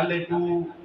LA2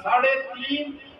3.5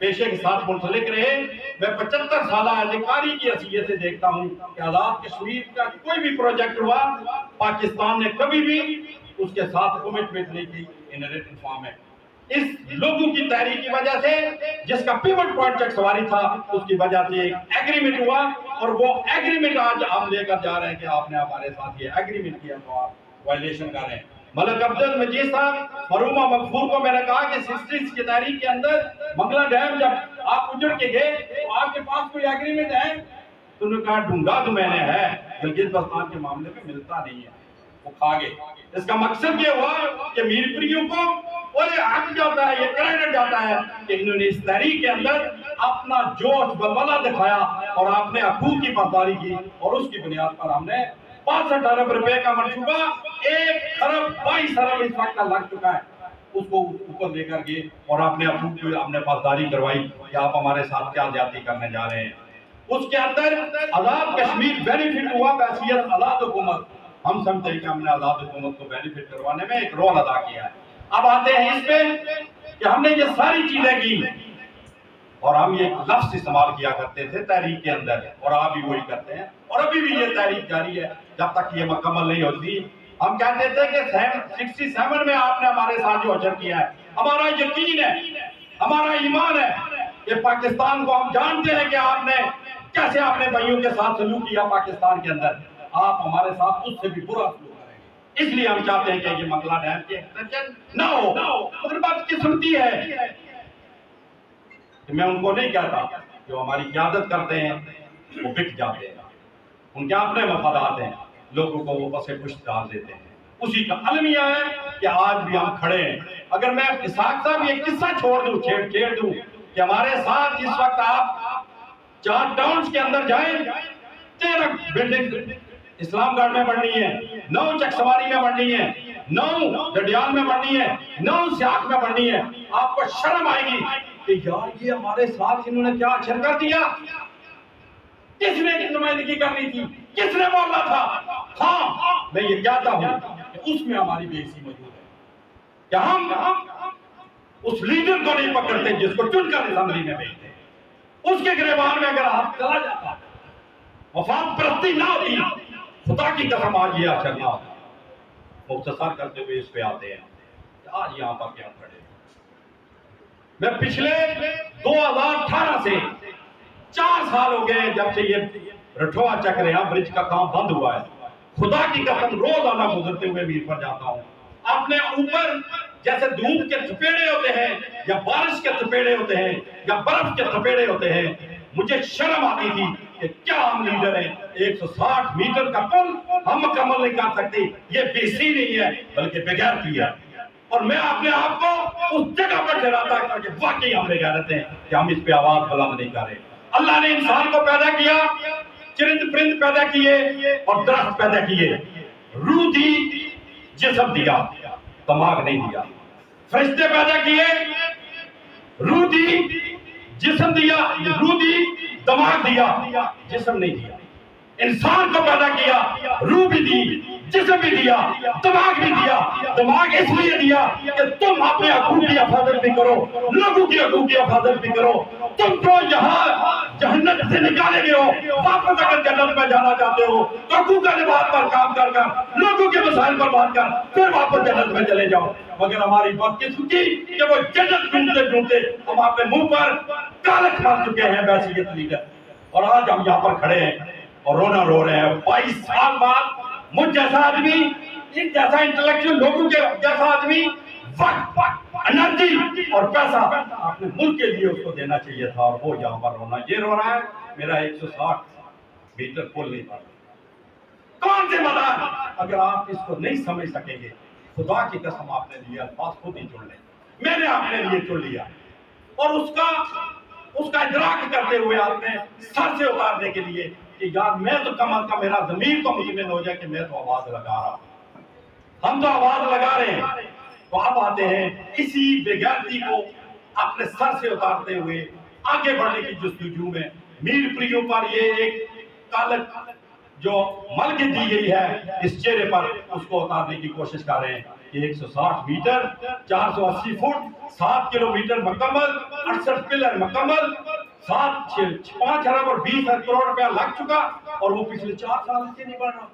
پیشے کے ساتھ منسلک رہے. میں 75 سالہ اہلکاری کی حیثیت سے دیکھتا ہوں کہ آزاد کشمیر کا کوئی بھی پروجیکٹ ہوا پاکستان نے کبھی بھی اس کے ساتھ کمٹمنٹ نہیں کی ان ریٹن فارم میں. اس لوگوں کی تحریک کی وجہ سے جس کا پیوٹ پروجیکٹ سواری تھا اس کی وجہ سے ایک ایگریمنٹ ہوا اور وہ ایگریمنٹ آج ہم لے کر جا رہے ہیں کہ آپ نے ہمارے ساتھ یہ ایگریمنٹ کیا تو آپ وائلیشن کر رہے ہیں. ملک عبدل مجید صاحب مرحومہ مغفور کو میں نے کہا کہ 60 کی تحریک کے اندر منگلا ڈیم جب آپ اجڑ کے گئے تو آپ کے پاس کوئی ایگریمنٹ ہے؟ تو انہوں نے کہا ڈھونڈا تو میں نے ہے گلگت بلتستان کے معاملے میں ملتا نہیں ہے. وہ کھا گئے. اس کا مقصد یہ ہوا کہ میر پریوں کو اور یہ حق جاتا ہے یہ کریڈٹ جاتا ہے کہ انہوں نے اس تحریک کے اندر اپنا جوش بلبلہ دکھایا اور آپ نے حقوق کی پاسداری کی اور اس کی بنیاد پر ہم نے 65 ارب روپے کا منصوبہ 1 ارب 22 ارب اس وقت کا لگ چکا ہے اس کو اوپر لے کر گئے اور آپ نے حقوق کی ہم نے پاسداری کروائی کہ آپ ہمارے ساتھ کیا زیادتی کرنے جا رہے ہیں. اس کے اندر آزاد کشمیر بینیفٹ ہوا بحیثیت آزاد حکومت. ہم سمجھتے ہیں کہ ہم نے آزاد حکومت کو بینیفٹ کروانے میں ایک رول ادا کیا ہے. اب آتے ہیں اس پہ کہ ہم نے یہ ساری چیزیں کی اور ہم یہ لفظ استعمال کیا کرتے تھے تحریک کے اندر اور آپ بھی وہی کرتے ہیں اور ابھی بھی یہ تحریک جاری ہے جب تک یہ مکمل نہیں ہوتی. ہم کہتے تھے کہ 67 میں آپ نے ہمارے ساتھ جو حشر کیا ہے ہمارا یقین ہے ہمارا ایمان ہے کہ پاکستان کو ہم جانتے ہیں کہ آپ نے کیسے اپنے بھائیوں کے ساتھ سلوک کیا پاکستان کے اندر آپ ہمارے ساتھ اس سے بھی برا سلوک کریں گے. اس لیے ہم چاہتے ہیں کہ یہ منگلا ڈیم کے ایکسٹینشن نہ ہو. مگر بات قسمتی ہے کہ میں ان کو نہیں کہتا جو ہماری قیادت کرتے ہیں وہ بک جاتے ہیں ان کے اپنے مفادات ہیں لوگوں کو وہ پسے پشت ڈال دیتے ہیں. اسی کا المیہ ہے کہ آج بھی ہم کھڑے ہیں. اگر میں اسحاق صاحب یہ قصہ چھوڑ دوں چھیڑ دوں کہ ہمارے ساتھ اس وقت آپ 4 ٹاؤنز کے اندر جائیں 13 بلڈنگ اسلام گڑھ میں بننی ہے 9 چک سواری میں بننی ہے 9 ڈڈیال میں بننی ہے 9 سیاق میں بننی ہے. آپ کو شرم آئے گی کہ یار یہ ہمارے ساتھ انہوں نے کیا اچھر کر دیا. کس نے نمائندگی کرنی تھی کس نے بولنا تھا. ہاں میں یہ کہتا ہوں کہ اس میں ہماری بے عزتی موجود ہے کہ ہم اس لیڈر کو نہیں پکڑتے جس کو چن کر اسمبلی میں بھیجتے اس کے گریبان میں اگر ہاتھ چلا جاتا وفاد پرستی نہ ہوتی خدا کی قسم آج یہ اچھا نہ ہوتا. مختصر کرتے ہوئے اس پہ آتے ہیں آج یہاں پر کیا کھڑے. میں پچھلے 2018 سے 4 سال ہو گئے جب سے یہ رٹھوا چکریاں برج کا کام بند ہوا ہے. خدا کی قسم روزانہ گزرتے ہوئے میر پر جاتا ہوں. اپنے اوپر جیسے دھوپ کے تھپیڑے ہوتے ہیں یا بارش کے تھپیڑے ہوتے ہیں یا برف کے تھپیڑے ہوتے ہیں مجھے شرم آتی تھی کہ کیا ہم لیڈر ہیں 160 میٹر کا پل ہم مکمل نہیں کر سکتے. یہ بیسی نہیں ہے بلکہ بغیرتی ہے اور میں اپنے آپ کو اس جگہ پر ٹھہراتا کہ واقعی ہم بغیرت ہیں کہ ہم اس پہ آواز بلند نہیں کر رہے. اللہ نے انسان کو پیدا کیا چرند پرند پیدا کیے اور درخت پیدا کیے روح دی جسم دیا دماغ نہیں دیا. فرشتے پیدا کیے روح دی جسم دیا روح دی دماغ دیا جسم نہیں دیا. انسان کو پیدا کیا روح بھی دی جسم بھی دیا دماغ بھی دیا. دماغ اس لیے دیا کہ تم اپنے حقوق کی حفاظت بھی کرو لوگوں کی حقوق کی حفاظت بھی کرو. تم کو یہاں جہنم سے نکالے گئے ہو واپس اگر جنت میں جانا چاہتے ہو تو حقوق کا لباس پر کام کر لوگوں کے مسائل پر بات کر پھر واپس جنت میں چلے جاؤ. مگر ہماری بدقسمتی کہ وہ جنت ڈھونڈتے ڈھونڈتے ہم اپنے منہ پر کالک مار چکے ہیں بحیثیت لیڈر اور آج ہم یہاں پر کھڑے ہیں اور رونا رو رہے ہیں. 22 سال بعد مجھ جیسا آدمی ان جیسا انٹلیکچوئل لوگوں کے جیسا آدمی وقت انرجی اور پیسہ اپنے ملک کے لیے اس کو دینا چاہیے تھا اور وہ یہاں پر رونا یہ رو رہا ہے. میرا 160 میٹر پل نہیں پاتا کون سے مدار. اگر آپ اس کو نہیں سمجھ سکیں گے خدا کی قسم آپ نے لیے الفاظ خود ہی چن لیں. میں نے اپنے لیے چن لیا اور اس کا ادراک کرتے ہوئے آپ نے سر سے اتارنے کے لیے کہ یار میں تو کم از کم میرا ضمیر تو مطمئن ہو جائے کہ میں تو آواز لگا رہا ہوں. ہم تو آواز لگا رہے ہیں. تو آپ آتے ہیں اسی بےغیرتی کو اپنے سر سے اتارتے ہوئے آگے بڑھنے کی جستجو میں میر پریوں پر یہ ایک کالک جو ملک دی گئی ہے اس چہرے پر اس کو اتارنے کی کوشش کر رہے ہیں. کہ 160 میٹر 480 فٹ 7 کلومیٹر مکمل 68 پلر مکمل 5 ارب اور 20 کروڑ روپیہ لگ چکا اور وہ پچھلے 4 سال سے نہیں بڑھ رہا.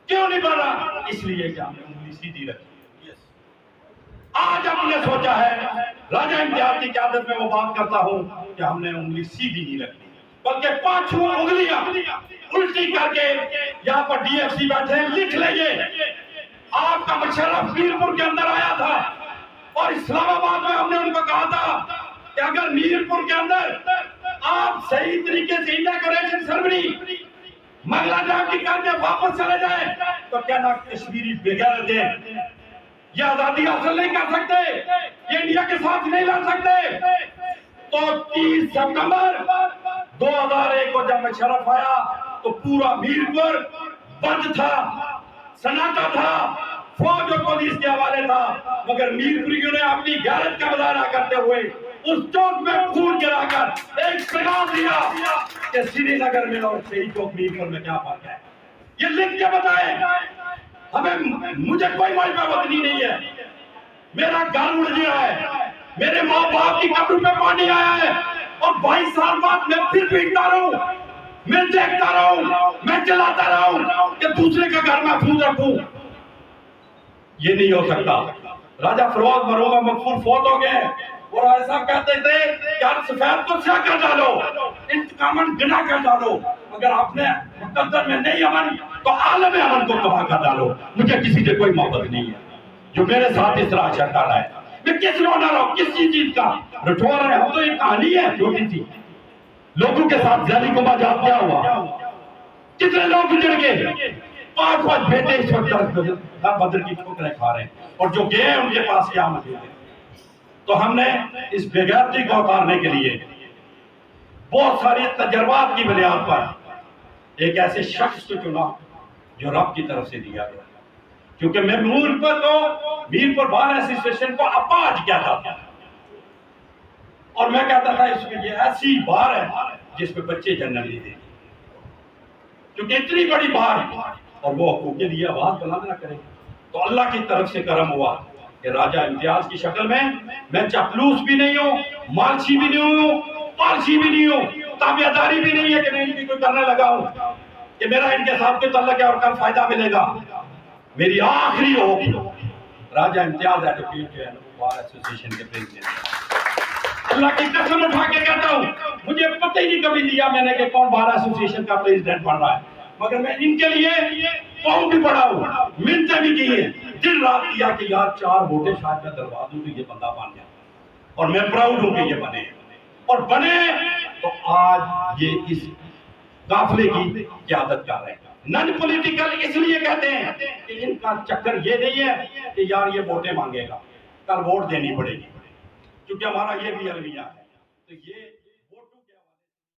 کیوں نہیں بڑھ رہا؟ اس لیے کہ ہم نے انگلی سیدھی رکھی. آج ہم نے سوچا ہے راجہ امتیاز کی قیادت میں وہ بات کرتا ہوں کہ ہم نے انگلی سیدھی نہیں رکھی بلکہ 5 انگلیاں الٹی کر کے یہاں پر ڈی ایف سی بیٹھے ہیں. لکھ لیجئے آپ کا مشرف میرپور کے اندر آیا تھا اور اسلام آباد میں ہم نے ان کو کہا تھا کہ اگر میرپور کے اندر آپ صحیح طریقے سے اناگوریشن سرمنی منگلا ڈیم کی کر کے واپس چلے جائیں تو کہنا کشمیری بغیرت ہے. یہ آزادی حاصل نہیں کر سکتے, یہ انڈیا کے ساتھ نہیں لڑ سکتے. تو 30 ستمبر 2001 کو جب مشرف آیا تو پورا میرپور بند تھا, سناٹا تھا, فوج اور پولیس کے حوالے تھا, مگر میرپوریوں نے اپنی غیرت کا مظاہرہ کرتے ہوئے اس چوک میں خون گرا کر ایک پیغام دیا کہ سری نگر میں اور شہید چوک میرپور میں کیا فرق ہے. یہ لکھ کے بتائیں. مجھے کوئی مجمع وطنی نہیں ہے, میرا گھر اڑ گیا ہے, میرے ماں باپ کی قبروں پہ پانی آیا ہے اور 22 سال بعد میں پھر پیٹتا رہوں, میں دیکھتا رہوں, میں چلاتا رہوں کہ دوسرے کا گھر محفوظ رکھوں. یہ نہیں ہو سکتا. راجہ فروغ مرحوم مغفور فوت ہو گئے اور ایسا کہتے تھے کہ ہر سفید کو سیاہ کر ڈالو, انتقاماً گناہ کر ڈالو, مگر اپنے مقدر میں نہیں امن تو عالم امن کو تباہ کر ڈالو. مجھے کسی سے کوئی محبت نہیں ہے جو میرے ساتھ اس طرح اشر کر رہا ہے. میں کس رونا رہا ہوں, کس چیز کا رٹوا رہے ہوں. تو یہ کہانی ہے چھوٹی سی. لوگوں کے ساتھ ذیلی کو جات کیا ہوا, کتنے لوگ گزر گئے. 5 بیٹے اس وقت بدر کی ٹھوکریں کھا رہے ہیں اور جو گئے ان کے پاس کیا مزید ہے. تو ہم نے اس بےغیرتی کو اتارنے کے لیے بہت ساری تجربات کی بنیاد پر ایک ایسے شخص کو چنا جو رب کی طرف سے دیا گیا, کیونکہ میں میرپور بار ایسوسیشن کو اپاج کہتا تھا اور میں کہتا تھا اس میں یہ ایسی بار ہے جس میں بچے جنم نہیں دیں, کیونکہ اتنی بڑی بار اور وہ حقوق کے لیے آواز بلند نہ کرے. تو اللہ کی طرف سے کرم ہوا کہ راجہ امتیاز کی شکل میں چپلوس بھی نہیں ہوں, مالچی بھی نہیں ہوں, پالچی بھی نہیں ہوں, تابعداری بھی نہیں ہے کہ میں ان کی کوئی کرنے لگا ہوں کہ میرا ان کے ساتھ کوئی تعلق ہے اور کل فائدہ ملے گا. میری آخری ہو راجہ امتیاز ایڈوکیٹ جو ہے بار ایسوسیشن کے پریزیڈنٹ. اللہ کی قسم اٹھا کے کہتا ہوں مجھے پتہ ہی نہیں کبھی لیا میں نے کہ کون بار ایسوسیشن کا پریزیڈنٹ بن رہا ہے, مگر میں ان کے لیے قوم بھی پڑھا ہوں, منتیں بھی کی ہیں, دن رات کیا کہ یار 4 ووٹیں شاید میں دروا دوں تو یہ بندہ بن گیا اور میں پراؤڈ ہوں کہ یہ بنے اور بنے. تو آج یہ اس قافلے کی قیادت کر رہے ہیں. نن پولیٹیکل اس لیے کہتے ہیں کہ ان کا چکر یہ نہیں ہے کہ یار یہ ووٹیں مانگے گا, کل ووٹ دینی پڑے گی, کیونکہ ہمارا یہ بھی المیہ ہے. تو یہ